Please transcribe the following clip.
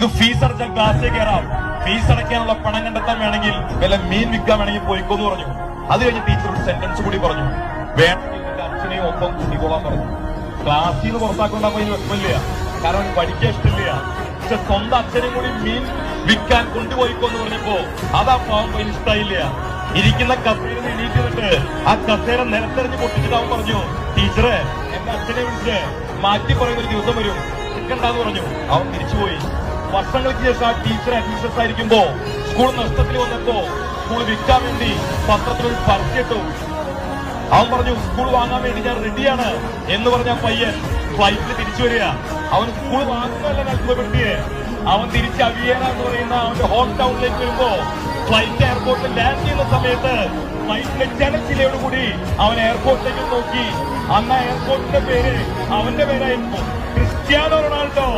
നിങ്ങൾക്ക് ഫീസ് അടച്ചാൽ ക്ലാസ്സിൽ കയറാം, ഫീസ് അടയ്ക്കാനുള്ള പണം കണ്ടെത്താൻ വേണമെങ്കിൽ വല്ല മീൻ വിൽക്കാൻ വേണമെങ്കിൽ പോയിക്കോന്ന് പറഞ്ഞു. അത് കഴിഞ്ഞ് ടീച്ചർ ഒരു സെന്റൻസ് കൂടി പറഞ്ഞു, വേണമെങ്കിൽ നിന്റെ അച്ഛനെയും ഒപ്പം കൂട്ടിക്കോളാൻ പറഞ്ഞു. ക്ലാസ്സിൽ നിന്ന് പുറത്താക്കൊണ്ടാ അതിന് വെപ്പമില്ല, കാരണം പഠിക്കാൻ ഇഷ്ടമില്ല. പക്ഷെ സ്വന്തം അച്ഛനെയും കൂടി മീൻ വിൽക്കാൻ കൊണ്ടുപോയിക്കോന്ന് പറഞ്ഞപ്പോ അതാ പാവം അതിന് ഇഷ്ടമായില്ല. ഇരിക്കുന്ന കസേര എണീറ്റിട്ട് ആ കസേര നിലത്തെറിഞ്ഞ് പൊട്ടിച്ചിട്ട് അവൻ പറഞ്ഞു, ടീച്ചറെ എന്റെ അച്ഛനെ വിളിച്ച് മാറ്റി പറയുന്ന ഒരു ദിവസം വരും, നിൽക്കണ്ടെന്ന് പറഞ്ഞു. അവൻ തിരിച്ചുപോയി. വർഷങ്ങൾക്ക് ശേഷം ആ ടീച്ചർ അഡ്മിഷൻസ് ആയിരിക്കുമ്പോ സ്കൂൾ നഷ്ടത്തിൽ വന്നപ്പോ സ്കൂൾ വിൽക്കാൻ വേണ്ടി പത്രത്തിലൊരു പരസ്യട്ടു. അവൻ പറഞ്ഞു, സ്കൂൾ വാങ്ങാൻ വേണ്ടി ഞാൻ റെഡിയാണ് എന്ന് പറഞ്ഞ പയ്യൻ ഫ്ലൈറ്റിൽ തിരിച്ചു വരിക. അവൻ സ്കൂൾ വാങ്ങുന്നതല്ല അത്ഭുതപ്പെടുത്തിയേ, അവൻ തിരിച്ച് അവിയേന എന്ന് പറയുന്ന അവന്റെ ഹോം ടൗണിലേക്ക് വരുമ്പോ ഫ്ലൈറ്റ് എയർപോർട്ടിൽ ലാൻഡ് ചെയ്യുന്ന സമയത്ത് ഫ്ലൈറ്റിലെ ജനച്ചിലയോടുകൂടി അവൻ എയർപോർട്ടിലേക്ക് നോക്കി. അന്ന് എയർപോർട്ടിന്റെ പേര് അവന്റെ പേരായിരുന്നു, ക്രിസ്ത്യാനോ റൊണാൾഡോ.